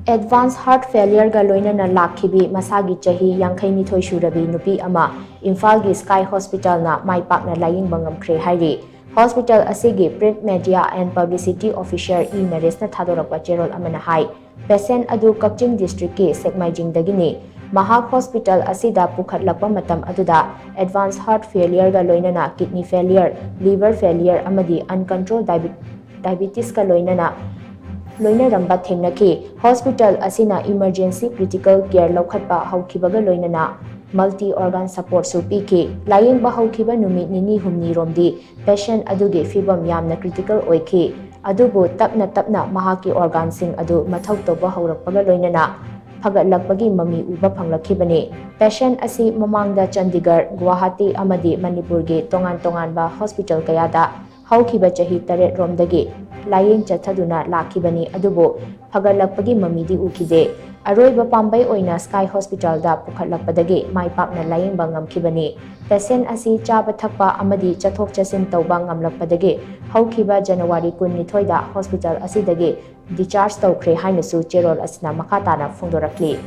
Advanced heart failure ga Loinana Lakhibi masagi chahi yankainithoi surabi Nupi ama Imphal gi Sky Hospital na Mai Pakna Layengba Ngamkhre hairi. Hospital asigi print media and publicity officer Nares na thadorakpa cherol amana hai. Patient adu Kakching district ki Sekmaijing dagini. Mahak Hospital asida pukhatlakpa matam aduda advanced heart failure ga Loinana kidney failure, liver failure amadi uncontrolled diabetes ka Loinana Ramba Thengnaki Hospital asina emergency critical care lokhatpa haukibaga Loinana multi organ support su piki Layengba haukiba numit nini humni romdi patient aduge fibam yamna critical oiki adubu tapna mahaki organ sing adu mathau toba haurakpaga Loinana phagatlakpagi mami uba phanglakibani patient asi mamangda Chandigarh Guwahati amadi Manipur gi tongan ba hospital kayada haukiba chahi taret romdagi layeng chathaduna lakhibani adubo phagalakpagi mamidi ukide aroiba pambai oina Sky Hospital da pukhatlakpadagi Mai Pakna Layengba Ngamkhibani patient asi chaba thakpa amadi chathok chasin tawba ngamlakpadagi haukiba January 12 da hospital asidagi discharge tawkhre hainasu cherol asina makhatana phongdorakli